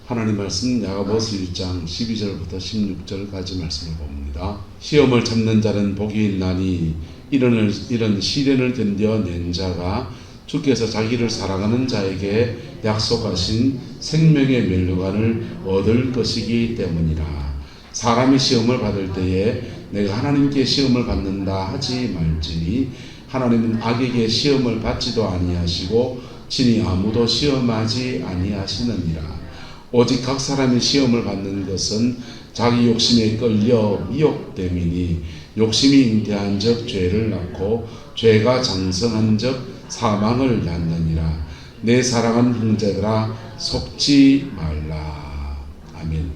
하나님 말씀 야고보서 1장 12절부터 16절까지 말씀을 봅니다. 시험을 참는 자는 복이 있나니 이런 시련을 견뎌낸 자가 주께서 자기를 사랑하는 자에게 약속하신 생명의 면류관을 얻을 것이기 때문이라. 사람이 시험을 받을 때에 내가 하나님께 시험을 받는다 하지 말지니 하나님은 악에게 시험을 받지도 아니하시고 친히 아무도 시험하지 아니하시느니라. 오직 각 사람이 시험을 받는 것은 자기 욕심에 끌려 미혹됨이니 욕심이 잉태한 적 죄를 낳고 죄가 장성한 적 사망을 낳느니라. 내 사랑하는 형제들아 속지 말라. 아멘.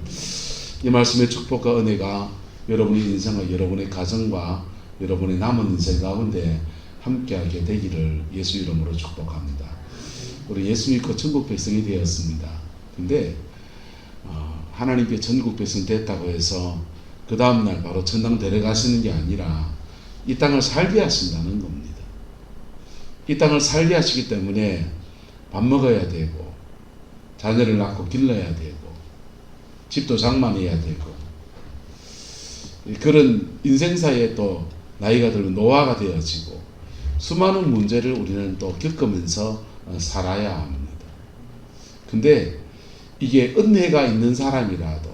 이 말씀의 축복과 은혜가 여러분의 인생과 여러분의 가정과 여러분의 남은 인생 가운데 함께하게 되기를 예수 이름으로 축복합니다. 우리 예수 믿고 천국 백성이 되었습니다. 근데 하나님께 전국 백성이 됐다고 해서 그 다음날 바로 천당 데려가시는 게 아니라 이 땅을 살게 하신다는 겁니다. 이 땅을 살게 하시기 때문에 밥 먹어야 되고 자녀를 낳고 길러야 되고 집도 장만해야 되고 그런 인생사에 또 나이가 들고 노화가 되어지고 수많은 문제를 우리는 또 겪으면서 살아야 합니다. 근데 이게 은혜가 있는 사람이라도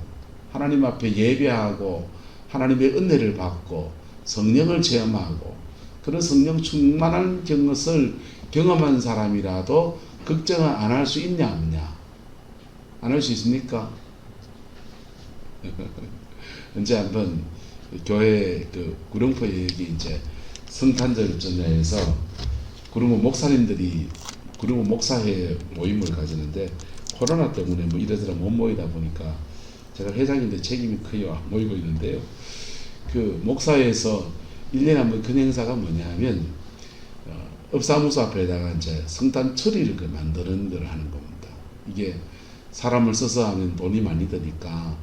하나님 앞에 예배하고 하나님의 은혜를 받고 성령을 체험하고 그런 성령 충만한 것을 경험한 사람이라도 걱정을 안 할 수 있냐 없냐? 안 할 수 있습니까? 언제 한번 교회 그 구룡포에 여기 이제 성탄절 전야에서 구룡포 목사님들이 구룡포 목사회 모임을 가지는데 코로나 때문에 뭐 이래저래 못 모이다 보니까 제가 회장인데 책임이 커요. 모이고 있는데요. 그 목사회에서 1년에 한 번 큰 행사가 뭐냐 하면 업사무소 앞에다가 이제 성탄 처리를 만드는 걸 하는 겁니다. 이게 사람을 써서 하면 돈이 많이 드니까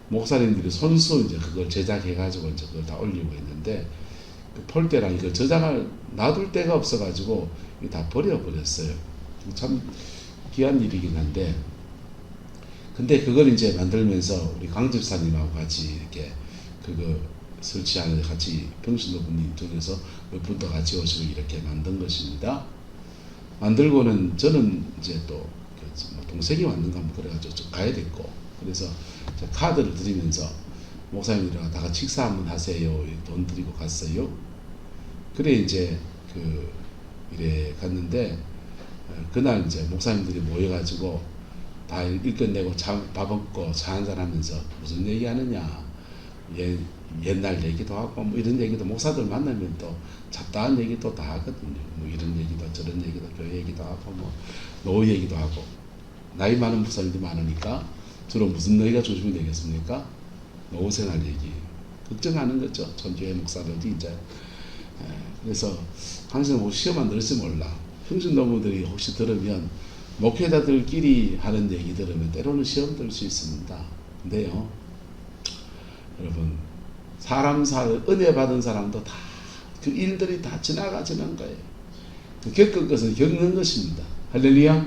목사님들이 손수 이제 그걸 제작해가지고 이제 그걸 다 올리고 있는데 그 폴대랑 이거 저장을 놔둘 데가 없어가지고 다 버려버렸어요. 참 귀한 일이긴 한데 근데 그걸 이제 만들면서 우리 강 집사님하고 같이 이렇게 그거 설치하는 같이 평신도분님 중에서 몇 분 더 같이 오시고 이렇게 만든 것입니다. 만들고는 저는 이제 또 동생이 왔는가 뭐 그래가지고 좀 가야 됐고 그래서 카드를 드리면서 목사님들이랑 다 같이 식사 한번 하세요. 돈 드리고 갔어요. 그래 이제 이래 갔는데 그날 이제 목사님들이 모여가지고 다 일 끝내고 밥 먹고 차 한잔 하면서 무슨 얘기 하느냐 옛날 얘기도 하고 뭐 이런 얘기도 목사들 만나면 또 잡다한 얘기도 다 하거든요. 뭐 이런 얘기도 저런 얘기도 교회 얘기도 하고 뭐 노후 얘기도 하고 나이 많은 목사님들이 많으니까 주로 무슨 얘기가 중심이 되겠습니까? 노후 생활 얘기 걱정하는 거죠. 전주의 목사들이 이제 그래서 항상 뭐 시험 안 들을지 몰라. 평신도분들이 혹시 들으면 목회자들끼리 하는 얘기 들으면 때로는 시험 들 수 있습니다. 근데요 여러분 은혜 받은 사람도 다 그 일들이 다 지나가지는 거예요. 그 겪을 것은 겪는 것입니다. 할렐루야.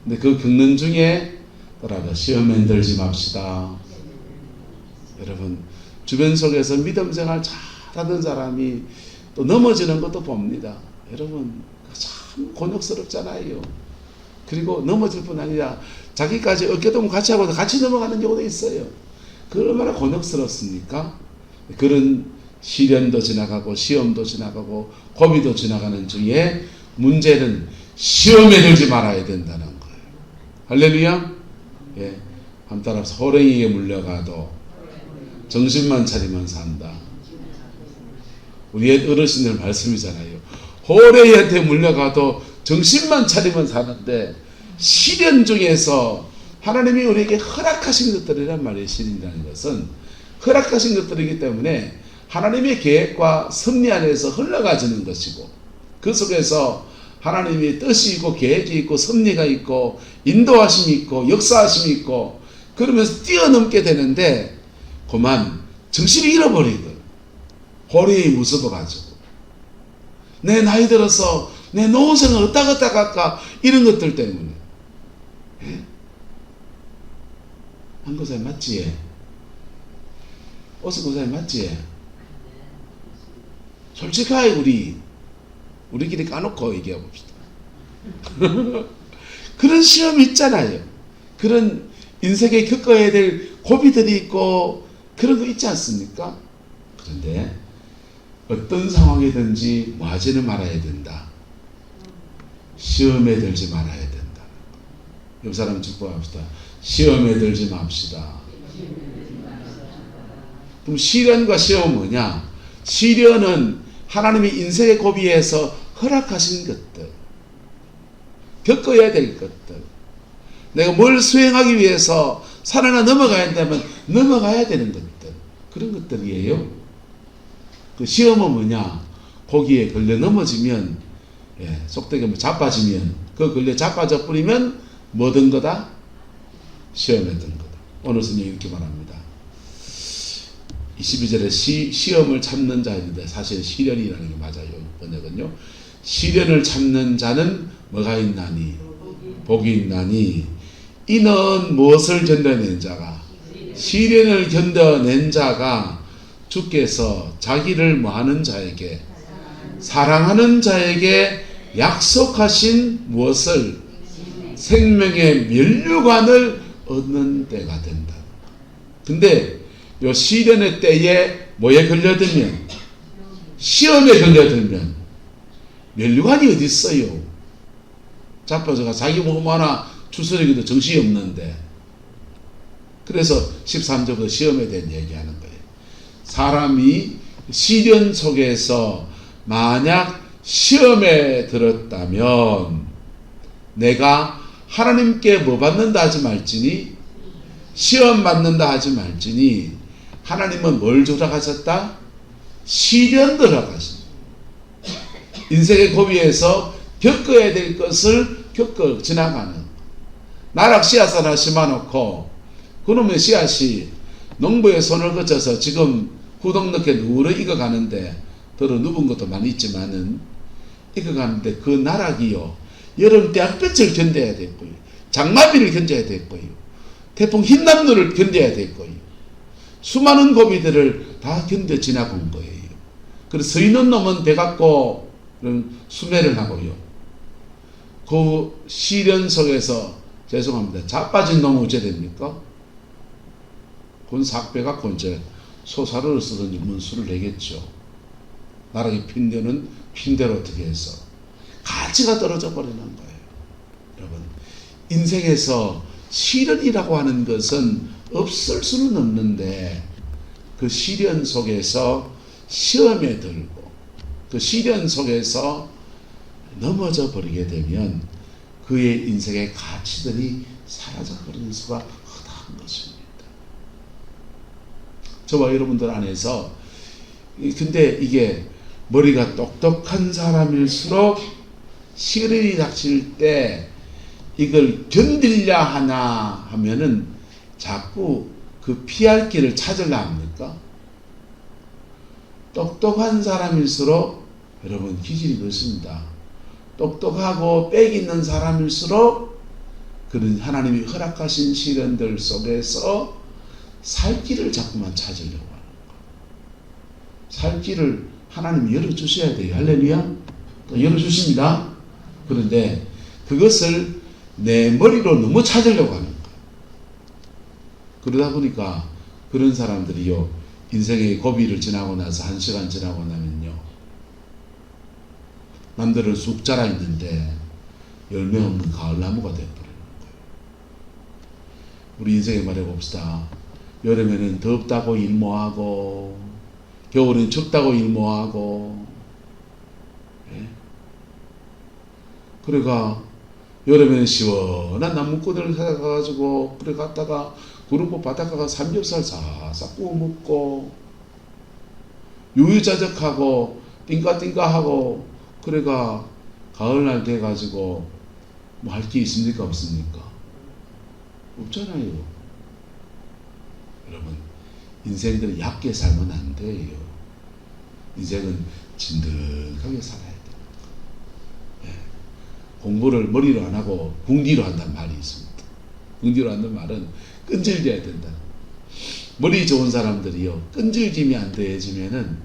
근데 그 겪는 중에 또라도 시험에 들지 맙시다. 여러분 주변 속에서 믿음 생활 잘하던 사람이 또 넘어지는 것도 봅니다. 여러분 참 곤욕스럽잖아요. 그리고 넘어질 뿐 아니라 자기까지 어깨동무 같이 하고 같이 넘어가는 경우도 있어요. 그 얼마나 곤욕스럽습니까? 그런 시련도 지나가고 시험도 지나가고 고비도 지나가는 중에 문제는 시험에 들지 말아야 된다는 거예요. 할렐루야. 예, 한 따라 호랭이에 물려가도 정신만 차리면 산다. 우리 옛 어르신들 말씀이잖아요. 호랭이한테 물려가도 정신만 차리면 사는데 시련 중에서 하나님이 우리에게 허락하신 것들이란 말이에요. 시련이라는 것은 허락하신 것들이기 때문에 하나님의 계획과 섭리 안에서 흘러가지는 것이고 그 속에서 하나님의 뜻이 있고 계획이 있고 섭리가 있고 인도하심이 있고 역사하심이 있고 그러면서 뛰어넘게 되는데 그만 정신을 잃어버리거든. 호랭이 무서워가지고 내 나이 들어서 내 노후생을 어디다 갈까 이런 것들 때문에 한국사람 맞지? 어스고사람 맞지? 솔직하게 우리끼리 까놓고 얘기해 봅시다. 그런 시험이 있잖아요. 그런 인생에 겪어야 될 고비들이 있고 그런 거 있지 않습니까? 그런데 어떤 상황이든지 뭐 하지는 말아야 된다. 시험에 들지 말아야 된다. 옆 사람 축복합시다. 시험에 들지 맙시다. 그럼 시련과 시험은 뭐냐? 시련은 하나님이 인생의 고비에서 허락하신 것들, 겪어야 될 것들, 내가 뭘 수행하기 위해서 산 하나 넘어가야 한다면 넘어가야 되는 것들, 그런 것들이에요. 그 시험은 뭐냐? 거기에 걸려 넘어지면, 속되게 뭐 자빠지면, 그 걸려 자빠져 뿌리면 뭐든 거다? 시험에 든 거다. 오늘 성경이 이렇게 말합니다. 22절에 시험을 참는 자인데, 사실 시련이라는 게 맞아요. 번역은요. 시련을 참는 자는 뭐가 있나니? 복이 있나니. 이는 무엇을 견뎌낸 자가? 시련을 견뎌낸 자가 주께서 자기를 뭐하는 자에게? 사랑하는 자에게 약속하신 무엇을? 생명의 면류관을 얻는 때가 된다. 근데 요 시련의 때에 뭐에 걸려들면, 시험에 걸려들면 면류관이 어디 있어요? 자빠져가 자기 몸 하나 추스리기도 정신이 없는데. 그래서 13절부터 시험에 대한 얘기하는 거예요. 사람이 시련 속에서 만약 시험에 들었다면 내가 하나님께 뭐 받는다 하지 말지니, 시험 받는다 하지 말지니, 하나님은 뭘 조작하셨다? 시련 들어가신. 인생의 고비에서 겪어야 될 것을 겪어 지나가는. 나락 씨앗 하나 심어놓고 그놈의 씨앗이 농부의 손을 거쳐서 지금 후덕 넣게 누르 익어가는데, 더러 누분 것도 많이 있지만은 익어가는데 그 나락이요, 여름 대학볕을 견뎌야 될 거예요. 장마비를 견뎌야 될 거예요. 태풍 흰남노를 견뎌야 될 거예요. 수많은 고비들을 다 견뎌 지나고 온 거예요. 그래서 서 있는 놈은 배 갖고 수매를 하고요. 그 시련 속에서, 죄송합니다, 자빠진 놈은 어째 됩니까? 그건 삭배 갖고 이제 소사를 쓰든지 문수를 내겠죠. 나락이 핀 데는 핀대로 어떻게 해서 가치가 떨어져 버리는 거예요. 여러분, 인생에서 시련이라고 하는 것은 없을 수는 없는데, 그 시련 속에서 시험에 들고 그 시련 속에서 넘어져 버리게 되면 그의 인생의 가치들이 사라져 버리는 수가 허다한 것입니다. 저와 여러분들 안에서, 근데 이게 머리가 똑똑한 사람일수록 시련이 닥칠 때 이걸 견디려 하나 하면은 자꾸 그 피할 길을 찾으려 합니까? 똑똑한 사람일수록, 여러분, 기질이 그렇습니다. 똑똑하고 빽 있는 사람일수록 그런 하나님이 허락하신 시련들 속에서 살 길을 자꾸만 찾으려고 하는 거예요. 살 길을 하나님이 열어주셔야 돼요. 할렐루야. 열어주십니다. 그런데 그것을 내 머리로 너무 찾으려고 하는 거예요. 그러다 보니까 그런 사람들이요, 인생의 고비를 지나고 나서 1시간 지나고 나면요, 남들은 쑥 자라 있는데 열매 없는 가을나무가 되어버리는 거예요. 우리 인생에 말해봅시다. 여름에는 덥다고 일 뭐하고, 겨울엔 춥다고 일 뭐하고, 그래가 여름에는 시원한 나무꾼을 찾아가가지고 그래 갔다가 구름포 바닷가가 삼겹살 싹싹 구워 먹고 유유자적하고 띵까띵까하고, 그래가 가을날 돼가지고 뭐 할 게 있습니까? 없습니까? 없잖아요. 여러분, 인생들은 얕게 살면 안 돼요. 인생은 진득하게 살아야 돼요. 공부를 머리로 안 하고 궁디로 한다는 말이 있습니다. 긍지로 하는 말은 끈질겨야 된다. 머리 좋은 사람들이요, 끈질김이 안 더해지면은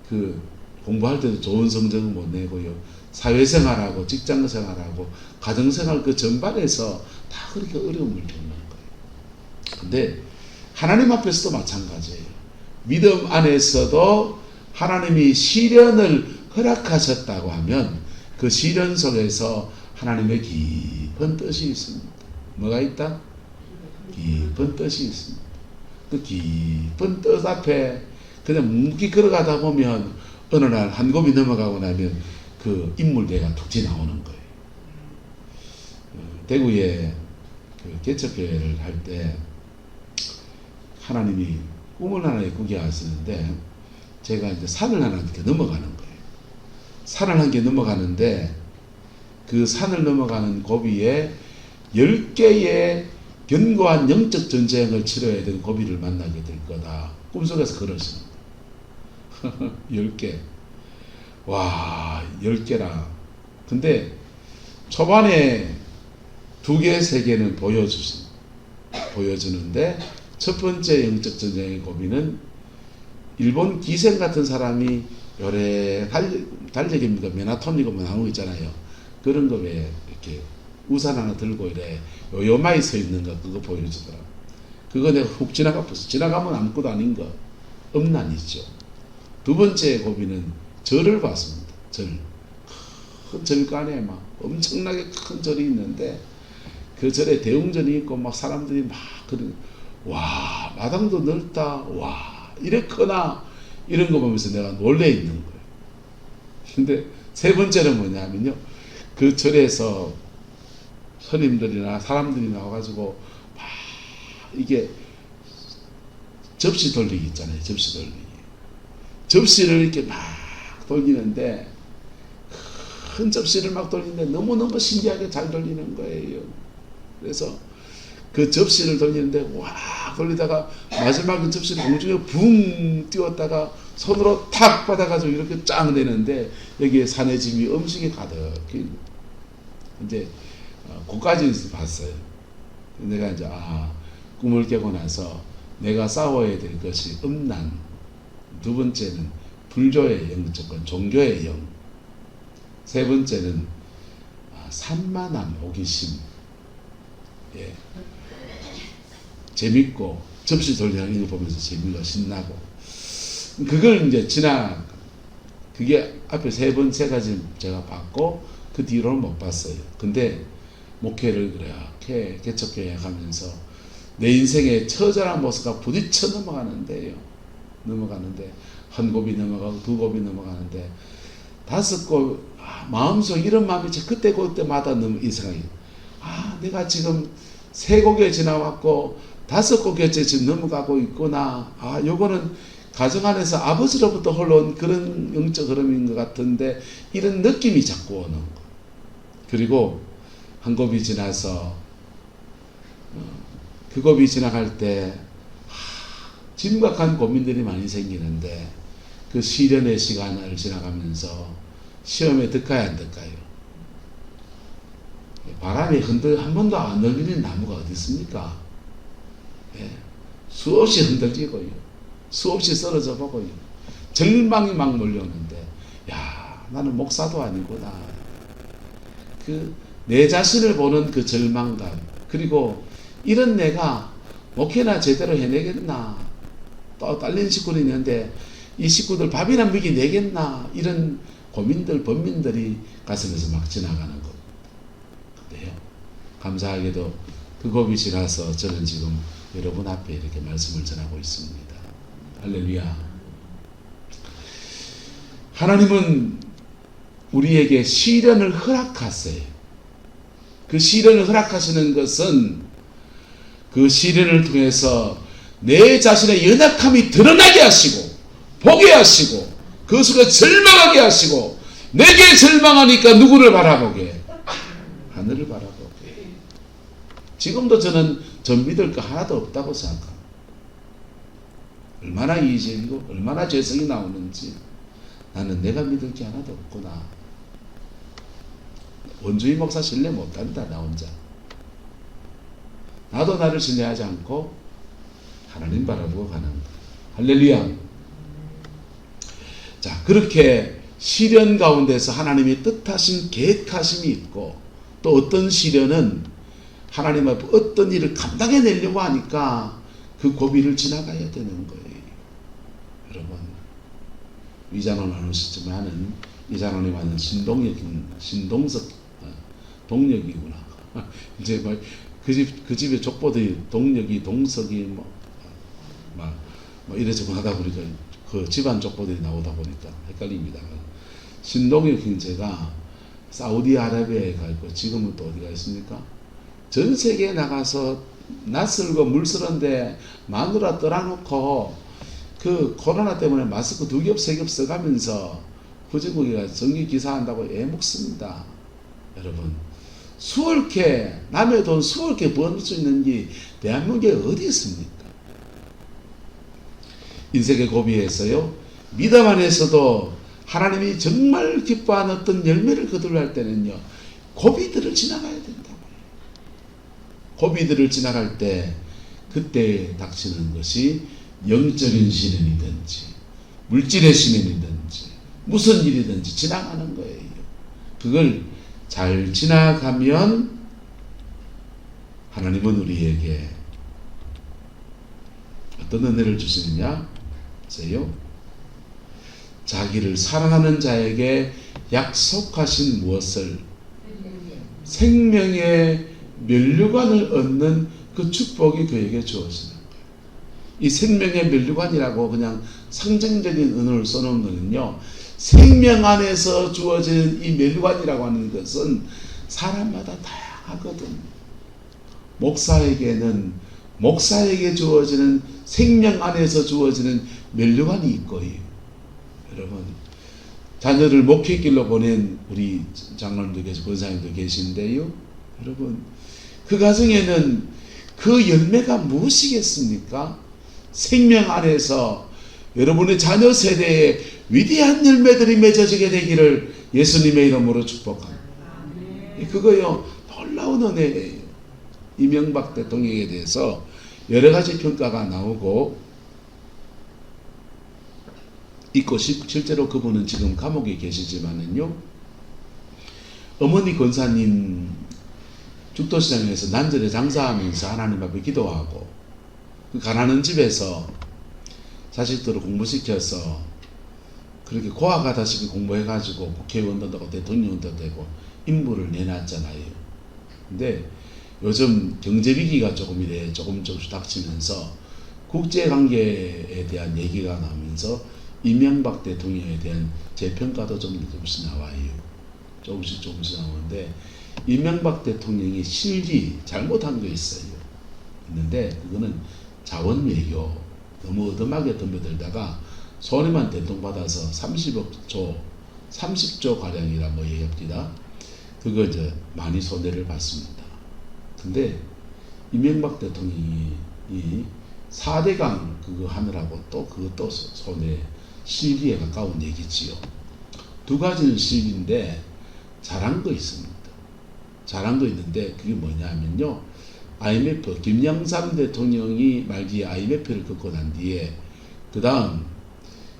그 공부할 때도 좋은 성적은 못 내고요, 사회생활하고 직장생활하고 가정생활 그 전반에서 다 그렇게 어려움을 겪는 거예요. 근데 하나님 앞에서도 마찬가지예요. 믿음 안에서도 하나님이 시련을 허락하셨다고 하면 그 시련 속에서 하나님의 깊은 뜻이 있습니다. 뭐가 있다? 깊은 뜻이 있습니다. 그 깊은 뜻 앞에 그냥 묵묵히 걸어가다 보면 어느 날 한 곱이 넘어가고 나면 그 인물대가 툭 지나오는 거예요. 대구에 그 개척교회를 할 때 하나님이 꿈을 하나 꾸게 하시는데, 제가 이제 산을 하나 이렇게 넘어가는 거예요. 산을 한 개 넘어가는데 그 산을 넘어가는 고비에 10개의 견고한 영적 전쟁을 치러야 되는 고비를 만나게 될 거다. 꿈속에서 그러시는 거예요. 10개. 와, 10개라. 근데 초반에 2개, 3개는 보여주는데 첫 번째 영적 전쟁의 고비는 일본 기생 같은 사람이 요래 달력입니까? 메나톤이고 뭐 나온 거 있잖아요. 그런 거 왜 이렇게 우산 하나 들고 이래 요요마이 서 있는 거, 그거 보여주더라. 그거 내가 훅 지나가봤어. 지나가면 아무것도 아닌 거. 음란이죠. 두 번째 고비는 절을 봤습니다. 절. 큰 절간에 막 엄청나게 큰 절이 있는데 그 절에 대웅전이 있고 막 사람들이 막 그런, 와, 마당도 넓다. 와, 이랬거나 이런 거 보면서 내가 놀래 있는 거예요. 근데 세 번째는 뭐냐면요, 그 절에서 스님들이나 사람들이 나와가지고 막 이게 접시 돌리기 있잖아요. 접시 돌리기. 접시를 이렇게 막 돌리는데, 큰 접시를 막 돌리는데 너무너무 신기하게 잘 돌리는 거예요. 그래서 그 접시를 돌리는데 와 돌리다가 마지막 그 접시를 공중에 붕 띄웠다가 손으로 탁 받아가지고 이렇게 쫙 내는데 여기에 산의 짐이 음식이 가득히, 이제 그까지 봤어요. 내가 이제 꿈을 깨고 나서 내가 싸워야 될 것이 음란, 두 번째는 불교의 영적권, 종교의 영, 세 번째는 산만함, 호기심, 예, 재밌고 접시 돌리는 거 보면서 재미가 신나고, 그걸 이제 그게 앞에 세 가지 제가 봤고 그 뒤로는 못 봤어요. 근데 목회를 그렇게 개척교회 가면서 내 인생의 처절한 모습과 부딪혀 넘어가는데 한 곱이 넘어가고 두 곱이 넘어가는데 다섯 곱, 마음속 이런 마음이 그때마다 너무 이 생각이, 내가 지금 세 곡에 지나왔고 다섯 곡에 지금 넘어가고 있구나. 요거는 가정 안에서 아버지로부터 흘러온 그런 영적 흐름인 것 같은데, 이런 느낌이 자꾸 오는 거. 그리고 한 곱이 지나서 그 곱이 지나갈 때 심각한 고민들이 많이 생기는데, 그 시련의 시간을 지나가면서 시험에 득가야 안 득가요? 바람에 한 번도 안 흔들리는 나무가 어디 있습니까? 예, 수없이 흔들리고요, 수없이 쓰러져 보고요, 절망이 막 몰려오는데, 나는 목사도 아니구나. 내 자신을 보는 그 절망감, 그리고 이런 내가 목회나 제대로 해내겠나, 또 딸린 식구들이 있는데 이 식구들 밥이나 먹이 내겠나, 이런 고민들, 번민들이 가슴에서 막 지나가는 것. 근데요, 감사하게도 그 곱이 지나서 저는 지금 여러분 앞에 이렇게 말씀을 전하고 있습니다. 할렐루야. 하나님은 우리에게 시련을 허락하세요. 그 시련을 허락하시는 것은 그 시련을 통해서 내 자신의 연약함이 드러나게 하시고, 보게 하시고, 그 속에 절망하게 하시고, 내게 절망하니까 누구를 바라보게? 하늘을 바라보게. 지금도 저는 전 믿을 거 하나도 없다고 생각합니다. 얼마나 이기적이고 얼마나 죄성이 나오는지, 나는 내가 믿을 게 하나도 없구나. 원주의 목사 신뢰 못한다, 나 혼자. 나도 나를 신뢰하지 않고 하나님 바라보고 가는 것. 할렐루야. 자, 그렇게 시련 가운데서 하나님의 뜻하신 계획하심이 있고, 또 어떤 시련은 하나님 앞에 어떤 일을 감당해내려고 하니까 그 고비를 지나가야 되는 거예요. 여러분, 위자노 나누셨지만은 이자노님은 신동석 동력이구나. 이제 그 집의 족보들이 동력이 동석이 뭐 이래저래 하다 보니까 그 집안 족보들이 나오다 보니까 헷갈립니다. 신동혁 형제가 사우디아라비아에 가 있고 지금은 또 어디가 있습니까? 전 세계에 나가서 낯설고 물스런데 마누라 떠나놓고 그 코로나 때문에 마스크 2겹 3겹 써가면서 후진국이가 정기 기사한다고 애먹습니다. 여러분, 수월케 남의 돈 수월케 벌 수 있는 게 대한민국에 어디 있습니까? 인생의 고비에서요, 믿음 안에서도 하나님이 정말 기뻐하는 어떤 열매를 거둘 때는요, 고비들을 지나가야 된다고요. 고비들을 지나갈 때 그때 닥치는 것이 영적인 시련이든지 물질의 시련이든지 무슨 일이든지 지나가는 거예요. 그걸 잘 지나가면 하나님은 우리에게 어떤 은혜를 주시느냐? 보세요. 자기를 사랑하는 자에게 약속하신 무엇을? 생명의 면류관을 얻는 그 축복이 그에게 주어지는 거예요. 이 생명의 면류관이라고 그냥 상징적인 언어를 써놓은 것은요, 생명 안에서 주어지는 이 면류관이라고 하는 것은 사람마다 다양하거든. 목사에게는 목사에게 주어지는 생명 안에서 주어지는 면류관이 있고요. 여러분, 자녀를 목회길로 보낸 우리 장로님도 계시고 권사님도 계신데요, 여러분, 그 가정에는 그 열매가 무엇이겠습니까? 생명 안에서 여러분의 자녀 세대에 위대한 열매들이 맺어지게 되기를 예수님의 이름으로 축복합니다. 그거요, 놀라운 은혜예요. 이명박 대통령에 대해서 여러 가지 평가가 나오고 있고, 실제로 그분은 지금 감옥에 계시지만은요, 어머니 권사님 죽도시장에서 난절에 장사하면서 하나님 앞에 기도하고, 그 가난한 집에서 자식들을 공부시켜서 그렇게 고아가다시피 공부해가지고 국회의원도 되고 대통령도 되고 인물을 내놨잖아요. 근데 요즘 경제위기가 조금씩 닥치면서 국제관계에 대한 얘기가 나오면서 이명박 대통령에 대한 재평가도 조금씩 나와요. 조금씩 나오는데, 이명박 대통령이 실리 잘못한 거 있어요. 있는데 그거는 자원 외교 너무 어둠하게 덤벼들다가 소리만 대통받아서 30조 가량이라 뭐 얘기합니다. 그거 이제 많이 손해를 봤습니다. 근데 이명박 대통령이 이 4대강 그거 하느라고 또 그것도 손해, 실리에 가까운 얘기지요. 두 가지는 실리인데 잘한 거 있습니다. 잘한 거 있는데 그게 뭐냐면요, IMF, 김영삼 대통령이 말기에 IMF를 겪고 난 뒤에 그 다음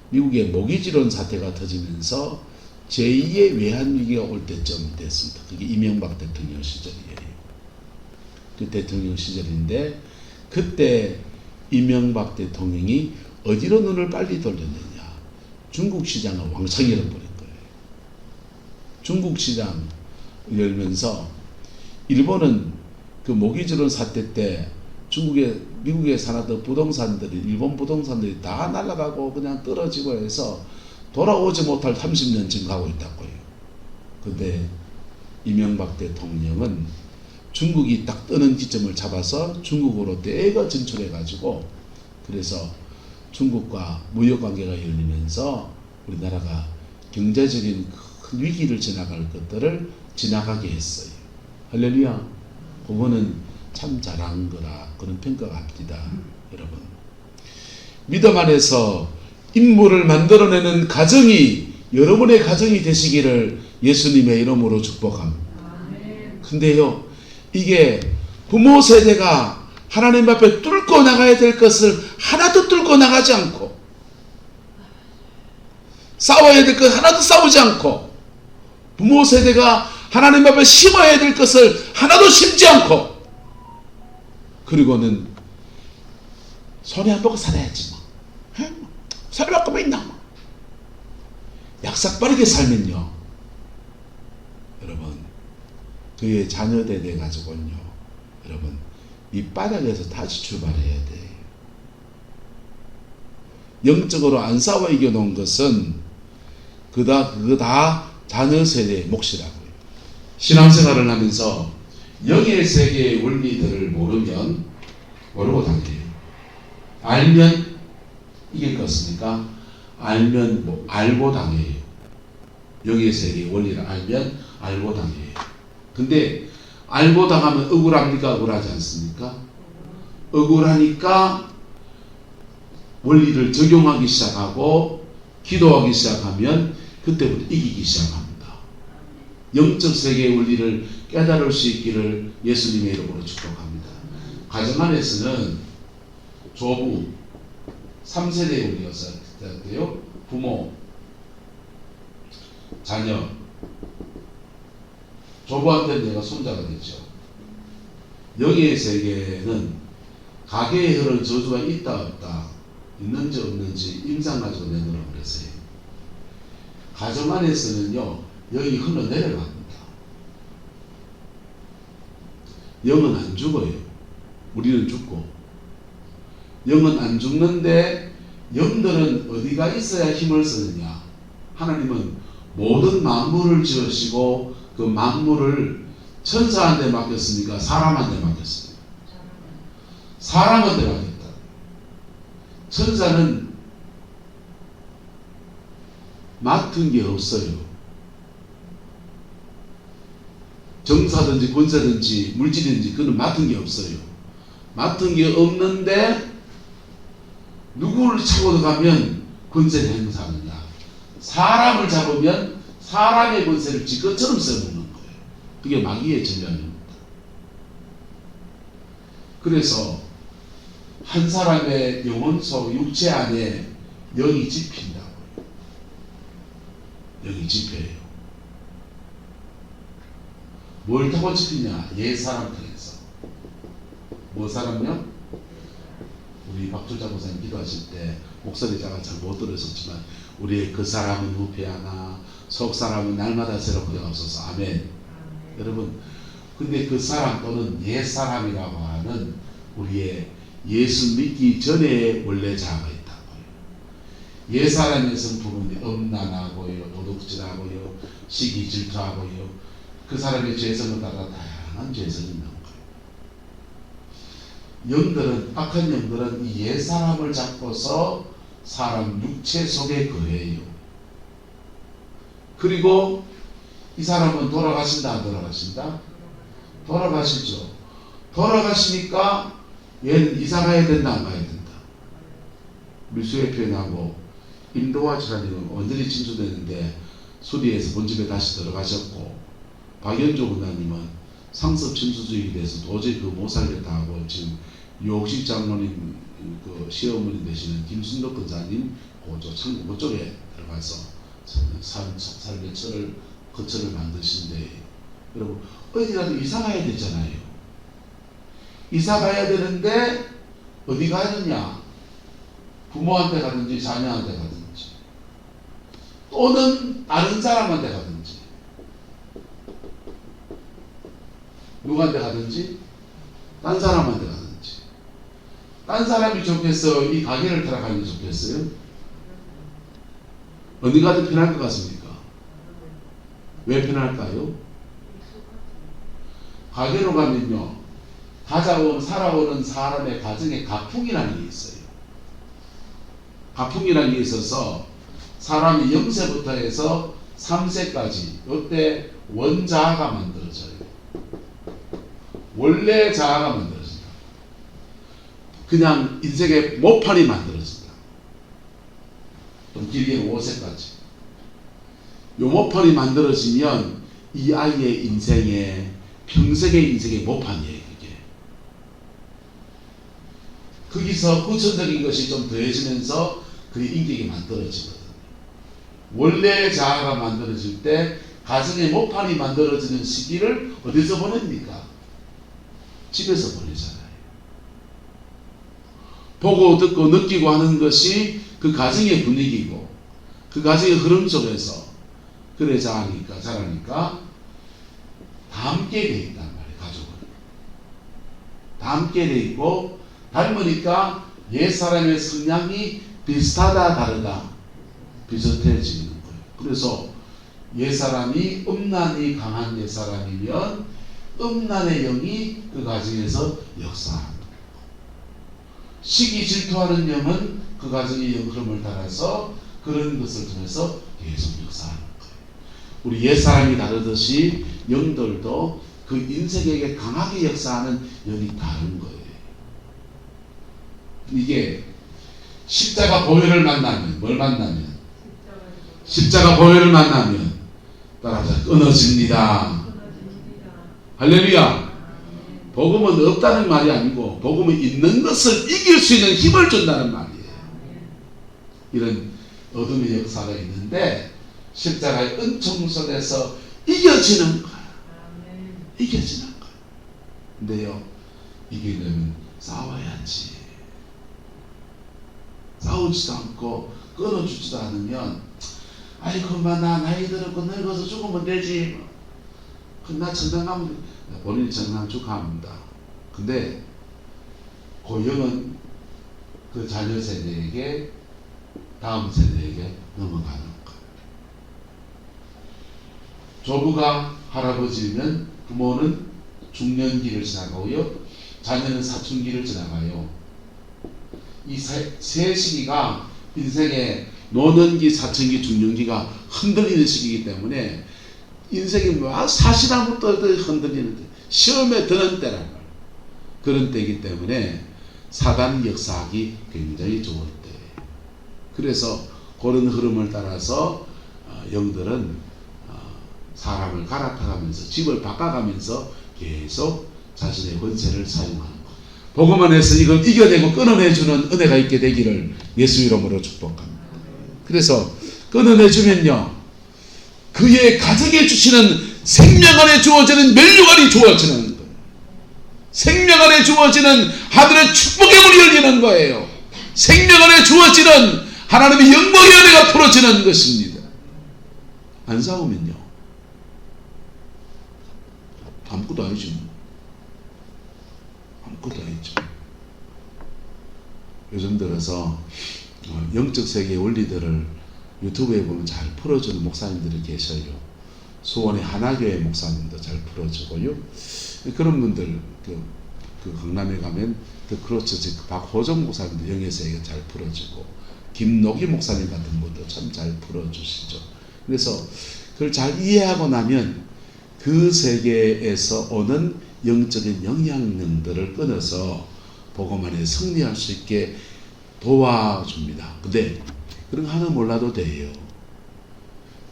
미국의 모기지론 사태가 터지면서 제2의 외환위기가 올 때쯤 됐습니다. 그게 이명박 대통령 시절이에요. 그 대통령 시절인데, 그때 이명박 대통령이 어디로 눈을 빨리 돌렸느냐? 중국 시장을 왕창 열어버린 거예요. 중국 시장 열면서 일본은 그 모기지론 사태 때 미국에 사놨던 부동산들이, 일본 부동산들이 다 날아가고 그냥 떨어지고 해서 돌아오지 못할 30년쯤 가고 있다고요. 근데 이명박 대통령은 중국이 딱 뜨는 기점을 잡아서 중국으로 대거 진출해가지고, 그래서 중국과 무역관계가 열리면서 우리나라가 경제적인 큰 위기를 지나갈 것들을 지나가게 했어요. 할렐루야. 그거는 참 잘한 거라 그런 평가가 합니다. 여러분, 믿음 안에서 인물을 만들어내는 가정이 여러분의 가정이 되시기를 예수님의 이름으로 축복합니다. 근데요, 이게 부모 세대가 하나님 앞에 뚫고 나가야 될 것을 하나도 뚫고 나가지 않고, 싸워야 될 것 하나도 싸우지 않고, 부모 세대가 하나님 앞에 심어야 될 것을 하나도 심지 않고, 그리고는 손에 안 보고 살아야지 뭐. 손에 받고 뭐 있나 뭐. 약삭빠르게 살면요, 여러분, 그의 자녀들 돼 가지고는요, 여러분, 이 바닥에서 다시 출발해야 돼. 영적으로 안 싸워 이겨놓은 것은 그거 다 자녀 세대의 몫이라고요. 신앙생활을 하면서 영의 세계의 원리들을 모르고 다녀요. 알면 이길 것이니까 알고 당해요. 영의 세계의 원리를 알면 알고 당해요. 근데 알고 당하면 억울합니까? 억울하지 않습니까? 억울하니까 원리를 적용하기 시작하고 기도하기 시작하면 그때부터 이기기 시작합니다. 영적 세계의 원리를 깨달을 수 있기를 예수님의 이름으로 축복합니다. 가정 안에서는 조부 3세대의 원리였어요. 부모, 자녀, 조부한테는 내가 손자가 됐죠. 영의 세계는 가계에 흐르는 저주가 있다 없다, 있는지 없는지 임상 가지고 내놓으라 그랬어요. 가정 안에서는요, 영이 흘러내려갑니다. 영은 안 죽어요. 우리는 죽고. 영은 안 죽는데 영들은 어디가 있어야 힘을 쓰느냐. 하나님은 모든 만물을 지으시고 그 만물을 천사한테 맡겼습니까? 사람한테 맡겼습니까? 사람한테 맡겼다. 천사는 맡은 게 없어요. 정사든지 권사든지 물질이든지 그는 맡은 게 없어요. 맡은 게 없는데 누구를 차고 들어가면 권세를 행사하느냐. 사람을 잡으면 사람의 권세를 지 것처럼 써먹는 거예요. 그게 마귀의 전략입니다. 그래서 한 사람의 영혼 속 육체 안에 영이 집힌다고요. 영이 집혀요. 뭘 타고 집히냐? 옛 사람 통해서. 뭐 사람요? 우리 박조자 목사님 기도하실 때 목소리가 잘 못 들으셨지만, 우리의 그 사람은 후패하나 속 사람은 날마다 새롭게 하옵소서. 아멘. 여러분, 근데 그 사람 또는 옛 사람이라고 하는 우리의 예수 믿기 전에 원래 자아가 있다고요. 옛 사람의 성품은 음란하고요, 도둑질하고요, 시기 질투하고요, 그 사람의 죄성을 따라 다양한 죄성이 있는 거예요. 영들은, 악한 영들은 이 옛 사람을 잡고서 사람 육체 속에 거해요. 그리고 이 사람은 돌아가신다 안 돌아가신다? 돌아가시죠. 돌아가시니까 얘는 이사 가야 된다 안 가야 된다? 우리 수혜 표현하고 임도화 지사님은 완전히 진수되는데 수리에서 본집에 다시 들어가셨고, 박연조 군사님은 상습 침수주의에 대해서 도저히 못 살겠다 하고 지금 유옥식 장로님 그 시어머니 되시는 김순덕 권사님 그쪽에 들어가서 삶의 거처를 만드신데, 여러분 어디라도 이사 가야 되잖아요. 이사 가야 되는데 어디 가느냐? 부모한테 가든지 자녀한테 가든지 또는 다른 사람한테 가든지, 누구한테 가든지 딴 사람한테 가든지. 딴 사람이 좋겠어? 이 가게를 타락하는 게 좋겠어요? 어디 가도 편할 것 같습니까? 왜 편할까요? 가게로 가면요, 살아오는 사람의 가정에 가풍이라는 게 있어요. 가풍이라는 게 있어서 사람이 0세부터 해서 3세까지 이때 원자아가 만들어져요. 원래 자아가 만들어진다. 그냥 인생의 모판이 만들어진다. 좀 길게는 5세까지. 요 모판이 만들어지면 이 아이의 인생의 평생의 인생의 모판이에요. 이게 거기서 후천적인 것이 좀 더해지면서 그 인격이 만들어지거든요. 원래 자아가 만들어질 때 가정의 모판이 만들어지는 시기를 어디서 보냅니까? 집에서 보내잖아요. 보고 듣고 느끼고 하는 것이 그 가정의 분위기고 그 가정의 흐름 속에서 그래 자라니까 다 함께 돼 있단 말이에요. 가족은 다 함께 돼 있고 닮으니까 옛사람의 성향이 비슷하다 다르다 비슷해지는 거예요. 그래서 옛사람이 음란이 강한 옛사람이면 음란의 영이 그 가정에서 역사하는 거예요. 시기 질투하는 영은 그 가정의 영 흐름을 따라서 그런 것을 통해서 계속 역사하는 거예요. 우리 옛사람이 다르듯이 영들도 그 인생에게 강하게 역사하는 영이 다른 거예요. 이게 십자가 보혈을 만나면 뭘 만나면 십자가 보혈을 만나면 따라서 끊어집니다. 할렐루야. 복음은 없다는 말이 아니고 복음은 있는 것을 이길 수 있는 힘을 준다는 말이에요. 이런 어둠의 역사가 있는데 십자가의 은총 속에서 이겨지는 거예요. 이겨지는 거예요. 근데요, 이기려면 싸워야지. 싸우지도 않고 끊어주지도 않으면 아이 그만 나 나이 들었고 늙어서 죽으면 되지. 나 천당 가면 본인이 천당 축하합니다. 근데 고영은 그 자녀 세대에게 다음 세대에게 넘어가는 거예요. 조부가 할아버지면 부모는 중년기를 지나가고요. 자녀는 사춘기를 지나가요. 이 세 시기가 인생의 노년기, 사춘기, 중년기가 흔들리는 시기이기 때문에 인생이 막 사시나부터 흔들리는 때, 시험에 드는 때란 말이에요. 그런 때이기 때문에 사단이 역사하기 굉장히 좋을 때. 그래서 그런 흐름을 따라서 영들은 사람을 갈아타가면서 집을 바꿔가면서 계속 자신의 권세를 사용하는 것. 복음 안에서 이걸 이겨내고 끊어내주는 은혜가 있게 되기를 예수 이름으로 축복합니다. 그래서 끊어내주면요, 그의 가정에 주시는 생명 안에 주어지는 면류관이 주어지는 거예요. 생명 안에 주어지는 하늘의 축복의 문이 열리는 거예요. 생명 안에 주어지는 하나님의 영광의 은혜가 풀어지는 것입니다. 안 싸우면요, 아무것도 아니죠. 아무것도 아니죠. 요즘 들어서 영적 세계의 원리들을 유튜브에 보면 잘 풀어주는 목사님들이 계셔요. 수원의 하나교회 목사님도 잘 풀어주고요. 그런 분들 그 강남에 가면 그 크로처지 박호정 목사님도 영의 세계 잘 풀어주고 김노기 목사님 같은 분도 참 잘 풀어주시죠. 그래서 그걸 잘 이해하고 나면 그 세계에서 오는 영적인 영향력들을 끊어서 복음 안에 승리할 수 있게 도와줍니다. 근데 그런 거 하나 몰라도 돼요.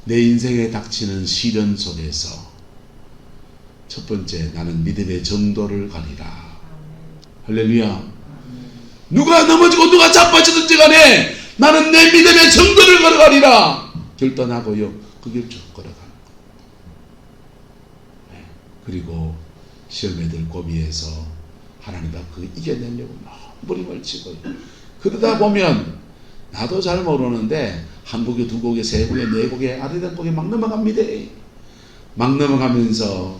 내 인생에 닥치는 시련 속에서 첫 번째, 나는 믿음의 정도를 가리라. 할렐루야. 누가 넘어지고 누가 자빠지든지 간에 나는 내 믿음의 정도를 걸어가리라 결단하고요, 그 길 쭉 걸어가는 거예요. 네. 그리고 시험에 들 고비에서 하나님 앞에 이겨내려고 몸부림을 치고요. 그러다 보면 나도 잘 모르는데 한 곡에 두 곡에 세 곡에 네 곡에 아래된 곡에 막 넘어갑니다. 막 넘어가면서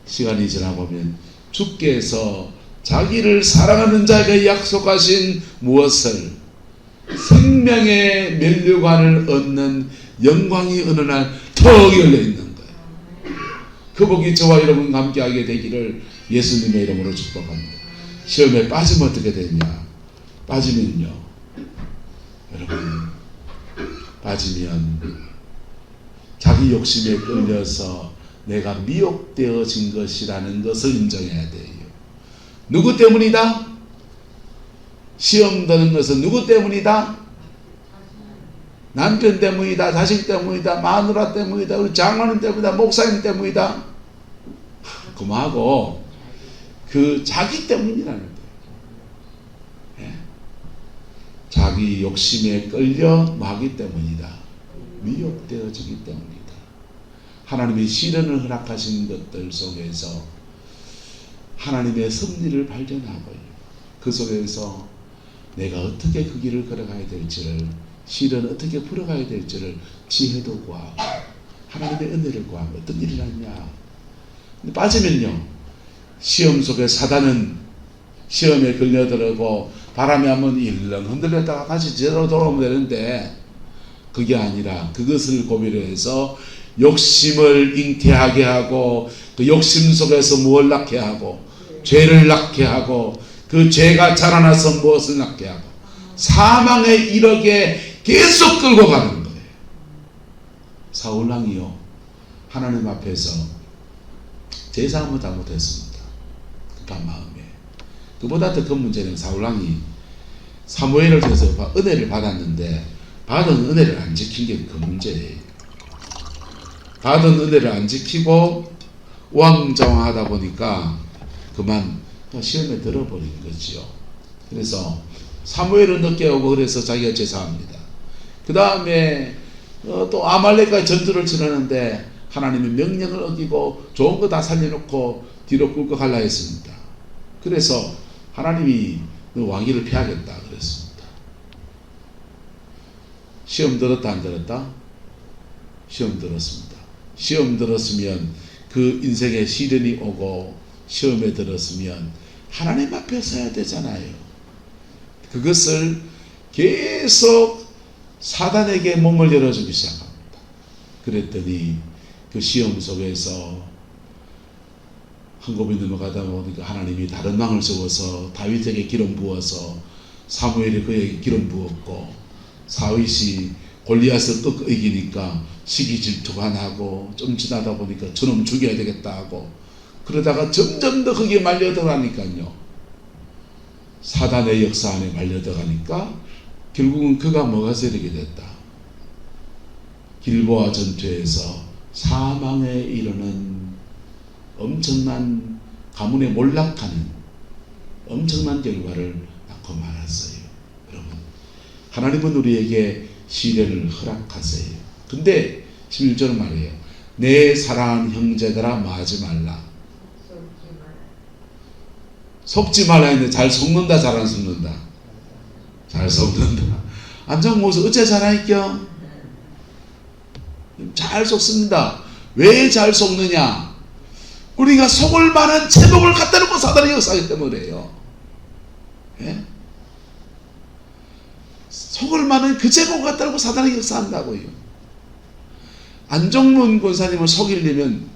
시간이 지나보면 주께서 자기를 사랑하는 자에게 약속하신 무엇을 생명의 면류관을 얻는 영광이 어느 날 턱 열려있는 거예요. 그 복이 저와 여러분과 함께하게 되기를 예수님의 이름으로 축복합니다. 시험에 빠지면 어떻게 되냐? 빠지면요, 여러분, 빠지면 자기 욕심에 끌려서 내가 미혹되어진 것이라는 것을 인정해야 돼요. 누구 때문이다? 시험 드는 것은 누구 때문이다? 남편 때문이다, 자식 때문이다, 마누라 때문이다, 우리 장로님 때문이다, 목사님 때문이다. 그만하고 그 자기 때문이라는 거예요. 예? 자기 욕심에 끌려 마기 때문이다. 미혹되어지기 때문이다. 하나님의 시련을 허락하신 것들 속에서 하나님의 섭리를 발견하고요. 그 속에서 내가 어떻게 그 길을 걸어가야 될지를, 시련을 어떻게 풀어가야 될지를 지혜도 구하고 하나님의 은혜를 구하고 어떤 일이 났냐. 근데 빠지면요, 시험 속에 사단은 시험에 걸려들고 바람에 한번 일렁 흔들렸다가 다시 제대로 돌아오면 되는데, 그게 아니라 그것을 고민해서 욕심을 잉태하게 하고 그 욕심 속에서 무엇을 낳게 하고 죄를 낳게 하고 그 죄가 자라나서 무엇을 낳게 하고 사망에 이르게 계속 끌고 가는 거예요. 사울왕이요, 하나님 앞에서 제사 한번 잘못했습니다. 급한 마음에. 그보다 더 큰 문제는 사울왕이 사무엘을 통해서 은혜를 받았는데 받은 은혜를 안 지킨 게 그 문제예요. 받은 은혜를 안 지키고 우왕좌왕하다 보니까 그만 시험에 들어버린 거지요. 그래서 사무엘은 늦게 오고 그래서 자기가 제사합니다. 그 다음에 또 아말렉과 전투를 치르는데 하나님의 명령을 어기고 좋은 거 다 살려놓고 뒤로 꿀꺽 갈라 했습니다. 그래서 하나님이 왕위를 피하겠다 그랬습니다. 시험 들었다 안 들었다? 시험 들었습니다. 시험 들었으면 그 인생에 시련이 오고 시험에 들었으면 하나님 앞에 서야 되잖아요. 그것을 계속 사단에게 몸을 열어주기 시작합니다. 그랬더니 그 시험 속에서 한곱이 넘어가다 보니까 하나님이 다른 왕을 세워서 다윗에게 기름 부어서 사무엘이 그에게 기름 부었고, 다윗이 골리앗을 꺾어 이기니까 시기 질투가 나고 좀 지나다 보니까 저놈 죽여야 되겠다 하고, 그러다가 점점 더 거기에 말려들어가니까요, 사단의 역사 안에 말려들어가니까 결국은 그가 뭐가 세력이 됐다. 길보아 전투에서 사망에 이르는 엄청난 가문에 몰락하는 엄청난 결과를 낳고 말았어요. 여러분, 하나님은 우리에게 시련을 허락하세요. 근데 11절은 말이에요. 내 사랑하는 형제들아 뭐하지 말라. 속지 말라 했는데 잘 속는다, 잘 안 속는다? 잘 속는다. 안정모습 어째 잘하니까? 잘 속습니다. 왜 잘 속느냐? 우리가 속을 만한 제목을 갖다 놓고 사단이 역사하기 때문에요. 예? 속을 만한 그 제목을 갖다 놓고 사단이 역사한다고요. 안정문 권사님을 속이려면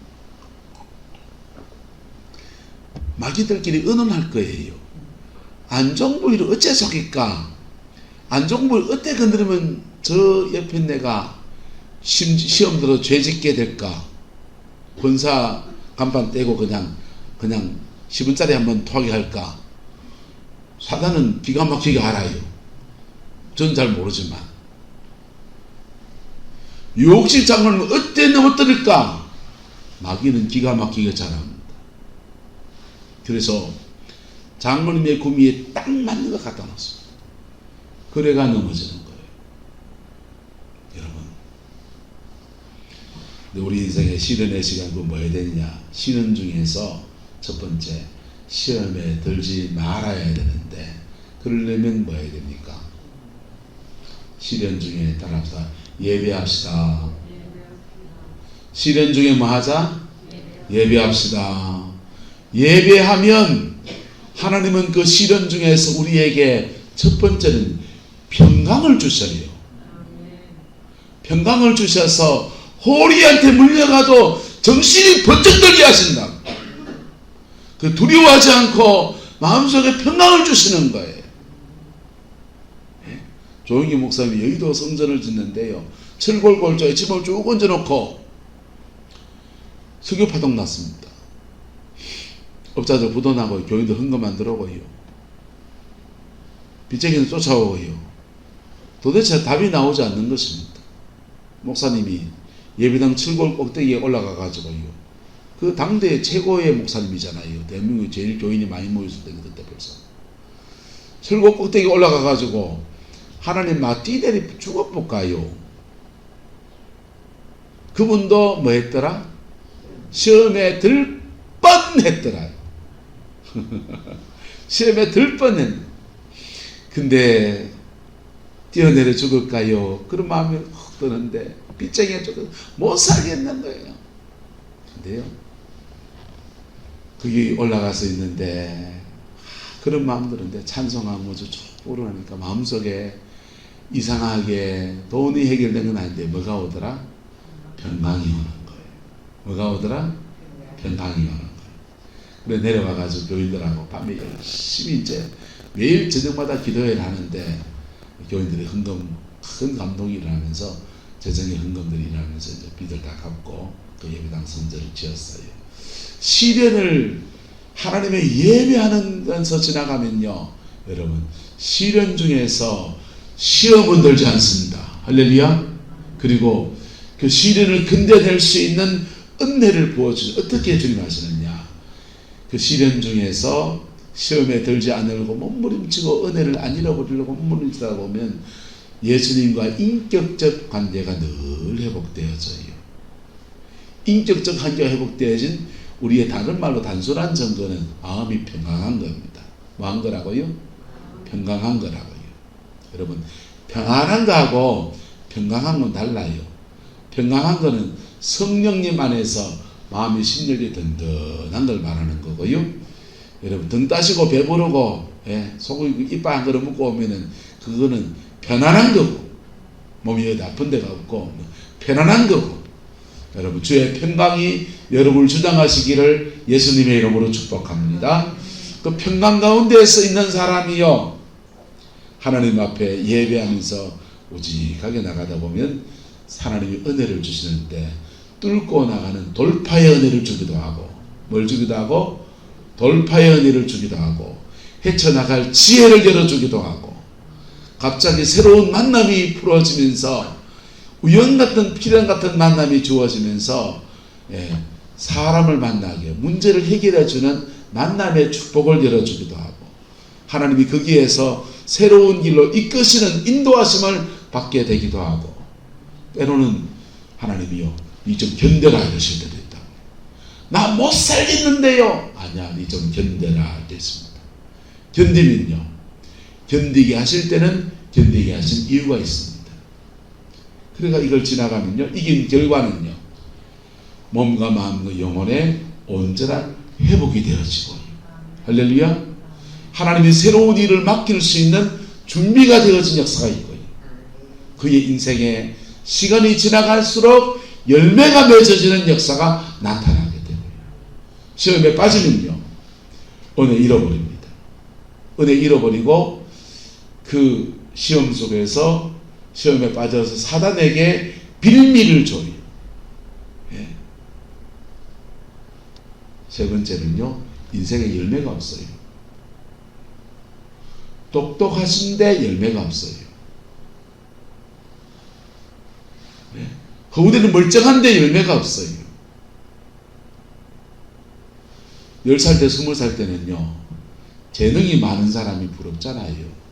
마귀들끼리 의논할 거예요. 안정부이를 어째 속일까? 안정부를 어때 건드리면 저 옆에 내가 시험 들어 죄 짓게 될까? 권사 간판 떼고 그냥 10원짜리 한번 토하게 할까? 사단은 기가 막히게 알아요. 전 잘 모르지만. 유혹실 장로는 어때 넘어뜨릴까? 마귀는 기가 막히게 잘합니다. 그래서 장로님의 구미에 딱 맞는 것 갖다 놨습니다. 그래가 넘어지는 거예요. 여러분, 우리 인생의 시련의 시간은 뭐해야 되느냐? 시련 중에서 첫 번째, 시험에 들지 말아야 되는데, 그러려면 뭐 해야 됩니까? 시련 중에 따라서 예배합시다. 시련 중에 뭐 하자? 예배합시다. 예배하면 하나님은 그 시련 중에서 우리에게 첫 번째는 평강을 주셔요. 평강을 주셔서 호리한테 물려가도 정신이 번쩍 들게 하신다. 그 두려워하지 않고 마음속에 평강을 주시는 거예요. 조영기 목사님이 여의도 성전을 짓는데요, 철골골조에 짐을 쭉 얹어놓고 석유파동 났습니다. 업자들 부도나고 교인들 헌금만 들어오고요, 빚쟁이는 쫓아오고요. 도대체 답이 나오지 않는 것입니다. 목사님이 예배당 철골 꼭대기에 올라가 가지고요, 그 당대 최고의 목사님이잖아요. 대한민국에 제일 교인이 많이 모였을 때 그때 벌써 철골 꼭대기에 올라가 가지고 하나님 막 뛰내리 죽어볼까요? 그분도 뭐 했더라? 시험에 들 뻔했더라. 시험에 들 뻔했네. 근데 뛰어내려 죽을까요? 그런 마음이 확 드는데 빚쟁이가 조금 못 살겠는 거예요. 근데요, 거기 올라가서 있는데 그런 마음 드는데 찬송하면 쭉 오르니까 마음속에 이상하게 돈이 해결된 건 아닌데 뭐가 오더라? 평강이 오는 거예요. 뭐가 오더라? 평강이 오는 거예요. 그래 내려와가지고 교인들하고 밤에 열심히 이제 매일 저녁마다 기도회를 하는데 교인들이 큰 감동이 일어나면서 재정의 헌금들이 일어나면서 이제 빚을 다 갚고 그 예배당 성전을 지었어요. 시련을 하나님의 예배하는 데서 지나가면요, 여러분 시련 중에서 시험은 들지 않습니다. 할렐루야. 그리고 그 시련을 견뎌낼 수 있는 은혜를 부어주죠. 어떻게 주님 하시느냐, 그 시련 중에서 시험에 들지 않으려고 몸부림치고 은혜를 안 잃어버리려고 몸부림치다 보면 예수님과 인격적 관계가 늘 회복되어져요. 인격적 관계가 회복되어진 우리의 다른 말로 단순한 증거는 마음이 평강한 겁니다. 뭐 한 거라고요? 평강한 거라고요. 여러분, 평안한 거하고 평강한 건 달라요. 평강한 거는 성령님 안에서 마음이 심령이 든든한 걸 말하는 거고요. 여러분, 등 따시고 배부르고 소고기 이빨 한 그릇 먹고 오면은 그거는 편안한 거고, 몸이 어디 아픈 데가 없고 편안한 거고, 여러분 주의 평강이 여러분을 주장하시기를 예수님의 이름으로 축복합니다. 그 평강 가운데서 있는 사람이요, 하나님 앞에 예배하면서 오직하게 나가다 보면 하나님이 은혜를 주시는데 뚫고 나가는 돌파의 은혜를 주기도 하고, 뭘 주기도 하고? 돌파의 은혜를 주기도 하고, 헤쳐나갈 지혜를 열어주기도 하고, 갑자기 새로운 만남이 풀어지면서 우연 같은 필연 같은 만남이 주어지면서 사람을 만나게 문제를 해결해주는 만남의 축복을 열어주기도 하고, 하나님이 거기에서 새로운 길로 이끄시는 인도하심을 받게 되기도 하고, 때로는 하나님이요, 니 좀 견뎌라 이러실 때도 있다. 나 못 살겠는데요. 아니야, 니 좀 견뎌라 됐습니다. 견디면요, 견디게 하실 때는 견디게 하신 이유가 있습니다. 그러니까 이걸 지나가면요, 이긴 결과는요, 몸과 마음과 영혼의 온전한 회복이 되어지고, 할렐루야, 하나님이 새로운 일을 맡길 수 있는 준비가 되어진 역사가 있고요, 그의 인생에 시간이 지나갈수록 열매가 맺어지는 역사가 나타나게 되고요, 시험에 빠지면요 은혜 잃어버립니다. 은혜 잃어버리고 그 시험 속에서 시험에 빠져서 사단에게 빌미를 줘요. 세 번째는요, 인생에 열매가 없어요. 똑똑하신데 열매가 없어요. 허우대는 멀쩡한데 열매가 없어요. 10살 때 20살 때는요, 재능이 많은 사람이 부럽잖아요.